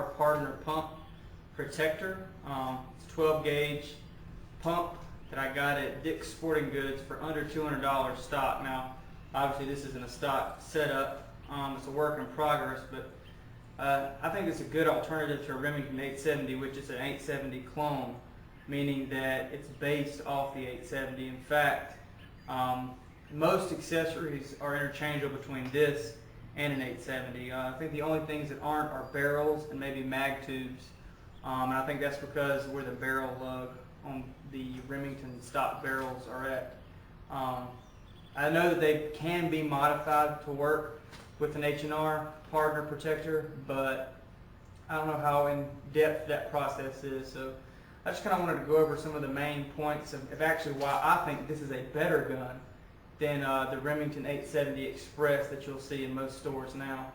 H&R Pardner Protector. It's a 12 gauge pump that I got at Dick's Sporting Goods for under $200 stock. Now, obviously this isn't a stock setup. It's a work in progress, but I think it's a good alternative to a Remington 870, which is an 870 clone, meaning that it's based off the 870. In fact, most accessories are interchangeable between this and an 870. I think the only things that aren't are barrels and maybe mag tubes, and I think that's because where the barrel lug on the Remington stock barrels are at. I know that they can be modified to work with an H&R Pardner Protector, but I don't know how in depth that process is. So I just kind of wanted to go over some of the main points of actually why I think this is a better gun than the Remington 870 Express that you'll see in most stores now.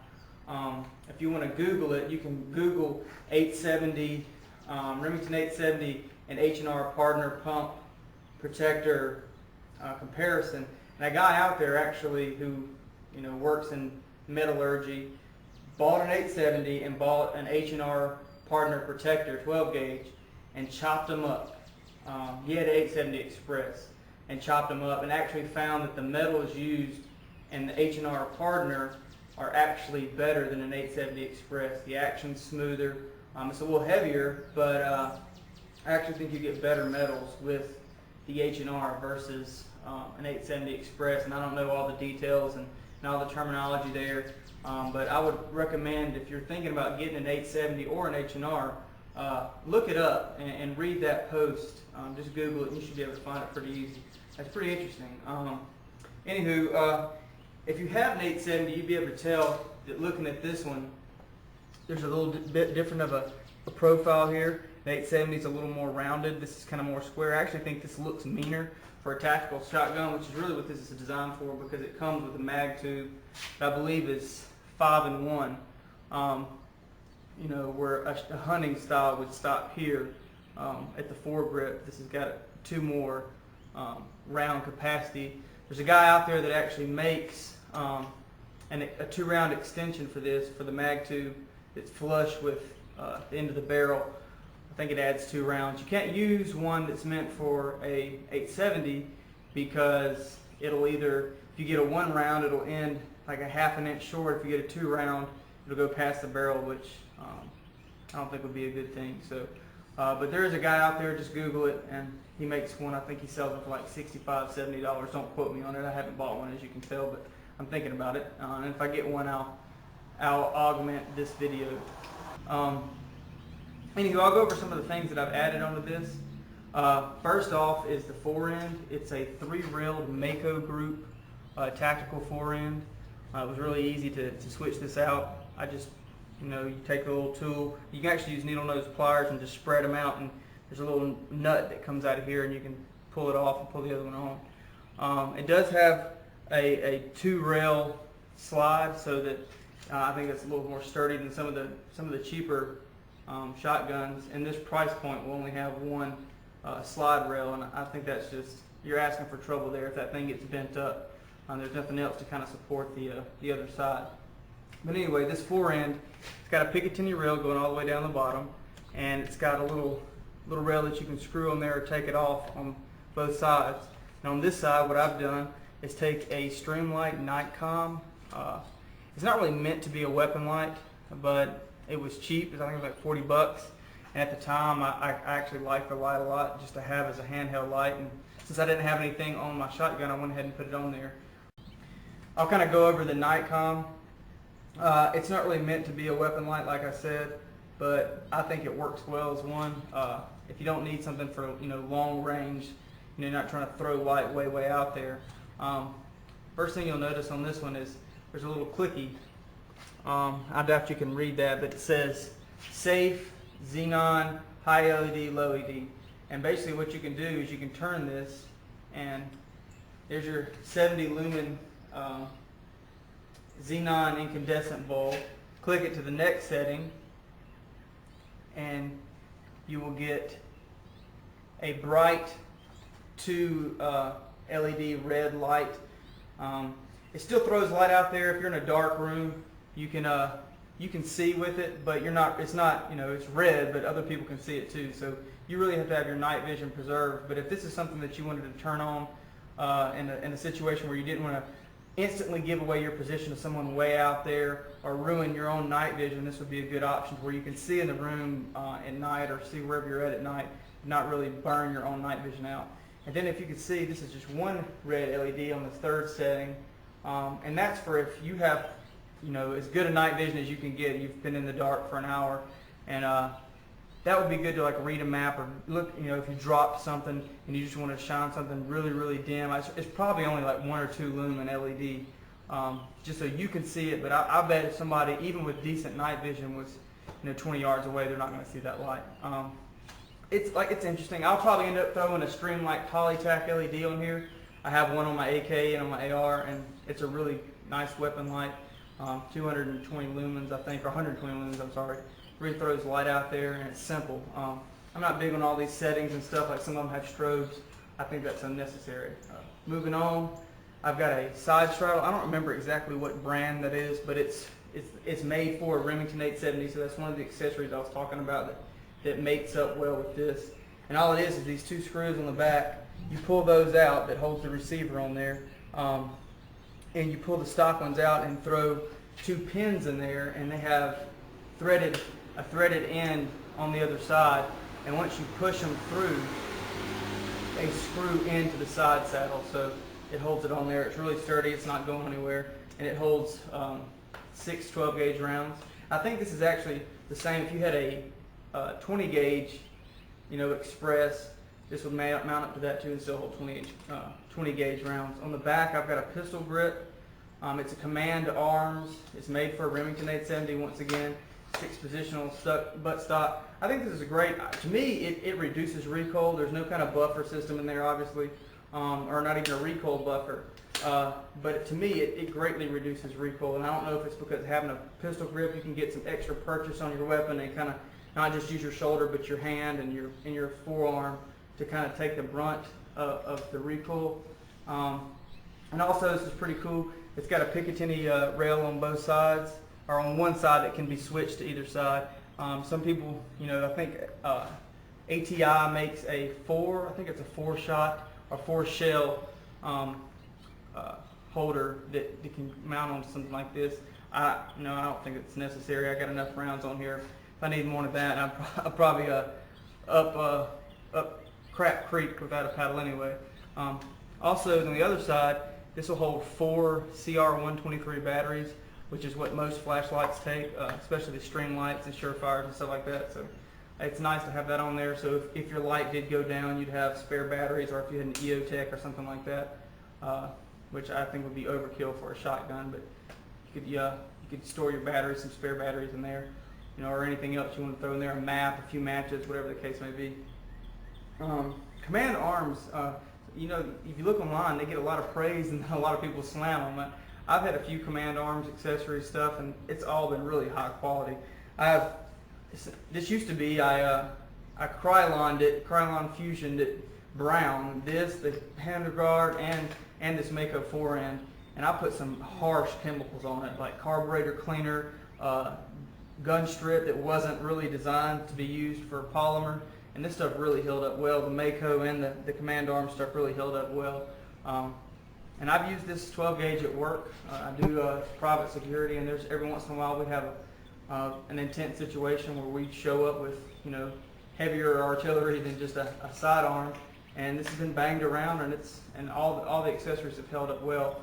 If you want to Google it, you can Google 870, Remington 870 and H&R Pardner Pump Protector comparison. And a guy out there actually who works in metallurgy bought an 870 and bought an H&R Pardner Protector 12 gauge and chopped them up. He had an 870 Express and chopped them up and actually found that the metals used in the H&R Pardner are actually better than an 870 Express. The action's smoother. It's a little heavier, but I actually think you get better metals with the H&R versus an 870 Express. And I don't know all the details and all the terminology there, but I would recommend, if you're thinking about getting an 870 or an H&R, look it up and read that post. Just Google it and you should be able to find it pretty easy. That's pretty interesting. Anywho, if you have an 870, you'd be able to tell that looking at this one, there's a little bit different of a profile here. The 870 is a little more rounded. This is kind of more square. I actually think this looks meaner for a tactical shotgun, which is really what this is designed for, because it comes with a mag tube that I believe is 5-in-1. Where a hunting style would stop here at the foregrip. This has got 2 more round capacity. There's a guy out there that actually makes a 2-round extension for this, for the mag tube. It's flush with the end of the barrel. I think it adds 2 rounds. You can't use one that's meant for a 870 because it'll either, if you get a 1 round, it'll end like a 1/2 inch short. If you get a 2 round, it'll go past the barrel, which I don't think would be a good thing. So, but there is a guy out there, just Google it, and he makes one. I think he sells it for like $65, $70. Don't quote me on it. I haven't bought one, as you can tell, but I'm thinking about it. And if I get one, I'll augment this video. Anyway, I'll go over some of the things that I've added onto this. First off is the forend. It's a 3-railed Mako Group tactical forend. It was really easy to switch this out. I just, you take a little tool. You can actually use needle nose pliers and just spread them out, and there's a little nut that comes out of here, and you can pull it off and pull the other one on. It does have a 2-rail slide, so that I think that's a little more sturdy than some of the cheaper shotguns. And this price point will only have 1 slide rail, and I think that's just, you're asking for trouble there if that thing gets bent up. There's nothing else to kind of support the other side. But anyway, this forend, it's got a Picatinny rail going all the way down the bottom, and it's got a little rail that you can screw on there or take it off on both sides. And on this side, what I've done is take a Streamlight Nite-COM. It's not really meant to be a weapon light, but it was cheap. I think it was like 40 bucks. And at the time, I actually liked the light a lot, just to have as a handheld light. And since I didn't have anything on my shotgun, I went ahead and put it on there. I'll kind of go over the Nite-COM. It's not really meant to be a weapon light, like I said, but I think it works well as one. If you don't need something for long range, you're not trying to throw light way out there. First thing you'll notice on this one is there's a little clicky. I doubt you can read that, but it says safe, xenon, high LED, low LED. And basically what you can do is you can turn this, and there's your 70 lumen xenon incandescent bulb. Click it to the next setting, and you will get a bright 2 LED red light. It still throws light out there. If you're in a dark room, you can you can see with it, but it's not, you know, it's red, but other people can see it too. So you really have to have your night vision preserved. But if this is something that you wanted to turn on in a situation where you didn't want to instantly give away your position to someone way out there or ruin your own night vision, this would be a good option where you can see in the room at night or see wherever you're at night, not really burn your own night vision out. And then if you can see, this is just one red LED on the third setting, and that's for if you have, you know, as good a night vision as you can get. You've been in the dark for an hour, and that would be good to like read a map or look, you know, if you dropped something and you just want to shine something really, really dim. It's probably only like 1 or 2 lumen LED, just so you can see it. But I bet if somebody, even with decent night vision, was, you know, 20 yards away, they're not going to see that light. It's interesting. I'll probably end up throwing a Streamlight Polytac LED on here. I have one on my AK and on my AR, and it's a really nice weapon light. 220 lumens, I think, or 120 lumens, I'm sorry. Really throws light out there, and it's simple. I'm not big on all these settings and stuff, like some of them have strobes. I think that's unnecessary. Moving on, I've got a side straddle. I don't remember exactly what brand that is, but it's made for a Remington 870, so that's one of the accessories I was talking about that mates up well with this. And all it is these 2 screws on the back. You pull those out that holds the receiver on there, and you pull the stock ones out and throw 2 pins in there, and they have a threaded end on the other side, and once you push them through, they screw into the side saddle, so it holds it on there. It's really sturdy, it's not going anywhere, and it holds 6 12-gauge rounds. I think this is actually the same if you had a 20-gauge, you know, express. This would mount up to that too and still hold 20-gauge rounds. On the back, I've got a pistol grip. It's a command arms. It's made for a Remington 870 once again. 6-positional butt stock. I think this is a great, to me, it reduces recoil. There's no kind of buffer system in there, obviously, or not even a recoil buffer. But to me, it greatly reduces recoil. And I don't know if it's because having a pistol grip, you can get some extra purchase on your weapon and kind of not just use your shoulder, but your hand and your forearm to kind of take the brunt of the recoil. And also, this is pretty cool. It's got a Picatinny rail on both sides, or on one side that can be switched to either side. Some people, you know, I think ATI makes I think it's a 4-shot or 4-shell holder that can mount on something like this. I don't think it's necessary. I got enough rounds on here. If I need more of that, I'll probably up Crap Creek without a paddle anyway. Also, on the other side, this will hold 4 CR123 batteries, which is what most flashlights take, especially the Streamlights and Surefires and stuff like that. So it's nice to have that on there. So if your light did go down, you'd have spare batteries, or if you had an EOTech or something like that, which I think would be overkill for a shotgun. But you could store your batteries, some spare batteries in there, you know, or anything else you want to throw in there, a map, a few matches, whatever the case may be. Command arms, you know, if you look online, they get a lot of praise and a lot of people slam them. I've had a few command arms, accessory stuff, and it's all been really high quality. This used to be, I Krylon fusioned it brown, the handle guard, and this Mako forend, and I put some harsh chemicals on it, like carburetor cleaner, gun strip that wasn't really designed to be used for polymer, and this stuff really held up well. The Mako and the command arm stuff really held up well. And I've used this 12-gauge at work. I do private security, and there's every once in a while we have an intense situation where we show up with, you know, heavier artillery than just a sidearm. And this has been banged around, and all the accessories have held up well.